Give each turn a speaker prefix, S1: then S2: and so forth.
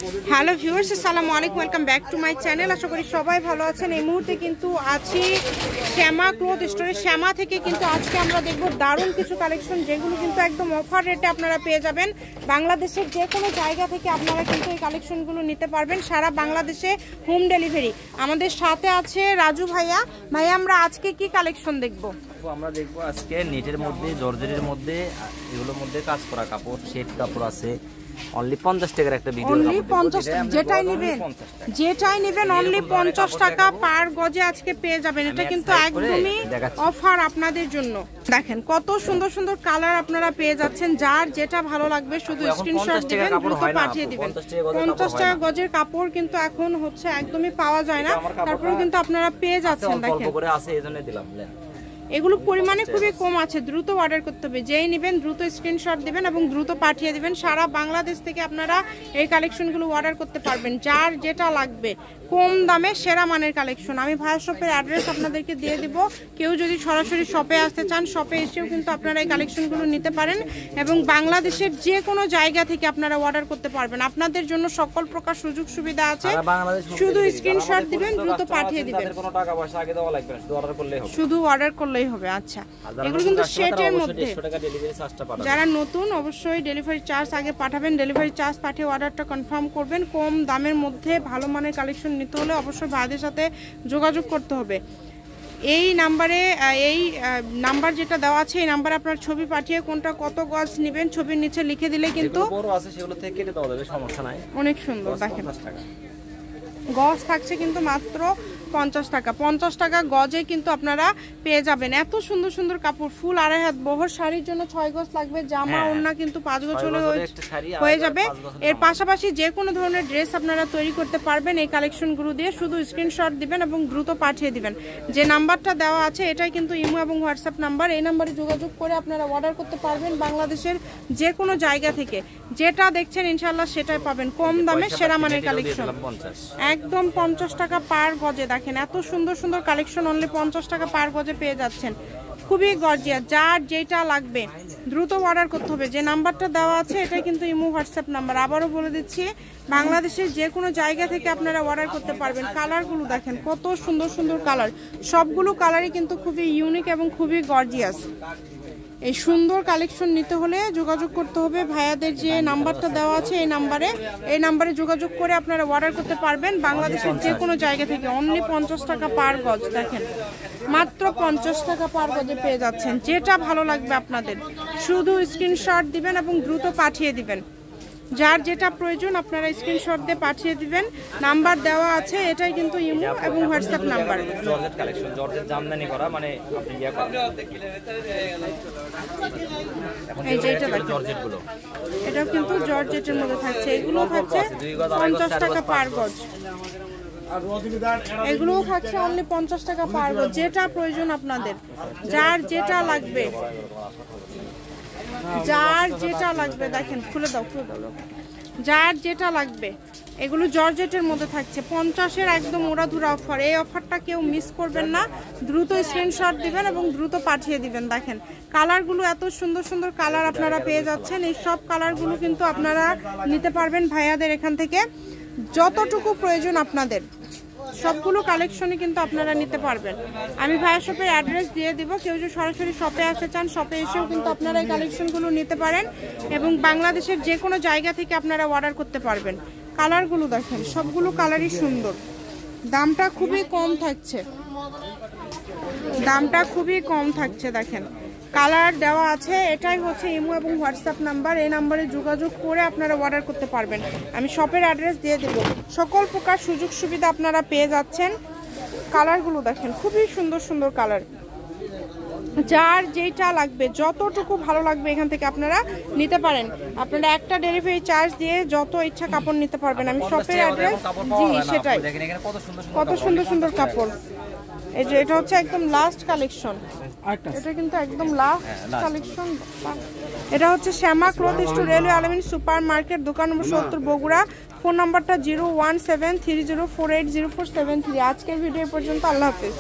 S1: Hello viewers, আসসালামু আলাইকুম, welcome back to my channel. আশা করি সবাই ভালো আছেন। এই মুহূর্তে কিন্তু আছি শ্যামা ক্লথ স্টোরে। শ্যামা থেকে কিন্তু আজকে আমরা দেখব দারুণ কিছু কালেকশন, যেগুলো কিন্তু একদম অফার রেটে আপনারা পেয়ে যাবেন। বাংলাদেশের যে কোনো জায়গা থেকে আপনারা কিন্তু এই কালেকশনগুলো নিতে পারবেন, সারা বাংলাদেশে হোম ডেলিভারি। আমাদের সাথে আছে রাজু ভাইয়া। ভাইয়া, আমরা আজকে কি কালেকশন দেখব?
S2: আমরা দেখবো আজকে নেটের মধ্যে, জর্জেটের মধ্যে, এগুলোর মধ্যে কাজ করা কাপড়, সেট কাপড় আছে। অনলি 50 টাকার একটা ভিডিও,
S1: অনলি 50 টাকা, যেটাই নেবেন অনলি 50 টাকা পার গজে আজকে পেয়ে যাবেন। এটা কিন্তু একদমই অফার আপনাদের জন্য। দেখেন কত সুন্দর সুন্দর কালার আপনারা পেয়ে যাচ্ছেন। যার যেটা ভালো লাগবে শুধু স্ক্রিনশট দিবেন, দ্রুত পাঠিয়ে দিবেন। 50 টাকা গজের কাপড় কিন্তু এখন হচ্ছে একদমই পাওয়া যায় না, তারপরেও কিন্তু আপনারা পেয়ে যাচ্ছেন। দেখেন এগুলো পরিমাণে খুবই কম আছে, দ্রুত অর্ডার করতে হবে। যেই নেবেন দ্রুত স্ক্রিনশট দিবেন এবং দ্রুত পাঠিয়ে দিবেন। সারা বাংলাদেশ থেকে আপনারা এই কালেকশনগুলো অর্ডার করতে পারবেন। যার যেটা লাগবে কম দামে সেরা মানের কালেকশন। আমি ভাইয়া শপের অ্যাড্রেস আপনাদেরকে দিয়ে দিব। কেউ যদি সরাসরি শপে আসতে চান, শপে এসেও কিন্তু আপনারা এই কালেকশনগুলো নিতে পারেন এবং বাংলাদেশের যে কোনো জায়গা থেকে আপনারা অর্ডার করতে পারবেন। আপনাদের জন্য সকল প্রকার সুযোগ সুবিধা আছে, শুধু স্ক্রিনশট দিবেন, দ্রুত পাঠিয়ে দিবেন। শুধু অর্ডার করলেই হবে। আচ্ছা, এগুলো কিন্তু সেটের মধ্যে। যারা নতুন অবশ্যই ডেলিভারি চার্জ আগে পাঠাবেন। ডেলিভারি চার্জ পাঠিয়ে অর্ডারটা কনফার্ম করবেন। কম দামের মধ্যে ভালো মানের কালেকশন নিতে হলে অবশ্যই ভাইদের সাথে যোগাযোগ করতে হবে। এই নাম্বারে, এই নাম্বার যেটা দেওয়া আছে, এই নাম্বারে আপনার ছবি পাঠিয়ে কোনটা কত গজ নেবেন ছবির নিচে লিখে দিলে কিন্তু অনেক সুন্দর। দেখেন গজ থাকছে কিন্তু মাত্র 50 টাকা। 50 টাকা গজে কিন্তু আপনারা পেয়ে যাবেন। এত সুন্দর সুন্দর কাপড়, ফুল 2.5 হাত বহর শাড়ির জন্য 6 গজ লাগবে। জামা ওড়না কিন্তু 5 গজ হয়ে যাবে। এর পাশাপাশি যে কোনো ধরনের ড্রেস আপনারা তৈরি করতে পারবেন এই কালেকশনগুলো দিয়ে। শুধু স্ক্রিনশট দিবেন এবং দ্রুত পাঠিয়ে দিবেন। যে নাম্বারটা দেওয়া আছে এটাই কিন্তু ইমো এবং হোয়াটসঅ্যাপ নাম্বার। এই নাম্বারে যোগাযোগ করে আপনারা অর্ডার করতে পারবেন বাংলাদেশের যে কোনো জায়গা থেকে। যেটা দেখছেন ইনশাআল্লাহ সেটাই পাবেন কম দামে সেরা মানের কালেকশন, একদম 50 টাকা পার গজে। দেখেন এত সুন্দর সুন্দর কালেকশন অনলি 50 টাকা পার গজে পেয়ে যাচ্ছেন। খুবই গর্জিয়াস। যার যেটা লাগবে দ্রুত অর্ডার করতে হবে। যে নাম্বারটা দেওয়া আছে এটা কিন্তু ইমো হোয়াটসঅ্যাপ নাম্বার। আবারও বলে দিচ্ছি, বাংলাদেশের যে কোনো জায়গা থেকে আপনারা অর্ডার করতে পারবেন। কালারগুলো দেখেন কত সুন্দর সুন্দর কালার, সবগুলো কালারই কিন্তু খুবই ইউনিক এবং খুবই গর্জিয়াস। এই সুন্দর কালেকশন নিতে হলে যোগাযোগ করতে হবে ভাইয়াদের যে নাম্বারটা দেওয়া আছে এই নাম্বারে যোগাযোগ করে আপনারা অর্ডার করতে পারবেন বাংলাদেশের যে কোনো জায়গা থেকে। অনলি 50 টাকা পার গজ। দেখেন মাত্র 50 টাকা পার গজে পেয়ে যাচ্ছেন। যেটা ভালো লাগবে আপনাদের শুধু স্ক্রিনশট দিবেন এবং দ্রুত পাঠিয়ে দিবেন। যার যেটা প্রয়োজন আপনারা স্ক্রিনশট দিয়ে পাঠিয়ে দিবেন। নাম্বার দেওয়া আছে, এটাই কিন্তু ইমো এবং WhatsApp number.
S2: Georgette collection, georgette Jamdani করা, মানে আপনি ইয়া করেন।
S1: এই যে এটা জর্জেট গুলো, এটাও কিন্তু জর্জেটের মধ্যে থাকছে। এগুলো থাকছে 50 টাকা পার গজ। এগুলোও থাকছে অনলি 50 টাকা পার গজ। যেটা প্রয়োজন আপনাদের, যার যেটা লাগবে, যার যেটা লাগবে। দেখেন খুলে দাও, যার যেটা লাগবে। এগুলো জর্জেটের মধ্যে থাকছে। 50-এর একদম উড়াধুরা অফার। এই অফারটা কেউ মিস করবেন না। দ্রুত স্ক্রিনশট দিবেন এবং দ্রুত পাঠিয়ে দিবেন। দেখেন কালারগুলো এত সুন্দর সুন্দর কালার আপনারা পেয়ে যাচ্ছেন। এই সব কালারগুলো কিন্তু আপনারা নিতে পারবেন ভাইয়াদের এখান থেকে। যতটুকু প্রয়োজন আপনাদের সবগুলো কালেকশনই কিন্তু আপনারা নিতে পারবেন। আমি ভাইয়া শপের অ্যাড্রেস দিয়ে দিব। কেউ যদি সরাসরি শপে আসতে চান, শপে এসেও কিন্তু আপনারা এই কালেকশনগুলো নিতে পারেন এবং বাংলাদেশের যে কোনো জায়গা থেকে আপনারা অর্ডার করতে পারবেন। কালারগুলো দেখেন সবগুলো কালারই সুন্দর। দামটা খুবই কম থাকছে, দামটা খুবই কম থাকছে। দেখেন কালার দেওয়া আছে, এটাই হচ্ছে ইমো এবং হোয়াটসঅ্যাপ নাম্বার। এই নাম্বারে যোগাযোগ করে আপনারা অর্ডার করতে পারবেন। আমি শপের অ্যাড্রেস দিয়ে দেব। সকল প্রকার সুযোগ সুবিধা আপনারা পেয়ে যাচ্ছেন। কালারগুলো দেখেন খুবই সুন্দর সুন্দর কালার। যার যেটা লাগবে, যতটুকু ভালো লাগবে এখান থেকে আপনারা নিতে পারেন। আপনারা একটা ডেলিভারি চার্জ দিয়ে যত ইচ্ছা কাপড় নিতে পারবেন। আমি শপের অ্যাড্রেস, জি সেটাই। কত সুন্দর সুন্দর কাপড়। এই যে এটা হচ্ছে একদম লাস্ট কালেকশন, এটা কিন্তু একদম লাস্ট কালেকশন। এটা হচ্ছে শ্যামা ক্লথ স্টোর, রেলওয়ে আলামিন সুপার মার্কেট, দোকান নম্বর 70, বগুড়া। ফোন নাম্বারটা 01730480473। আজকের ভিডিও পর্যন্ত। আল্লাহ হাফেজ।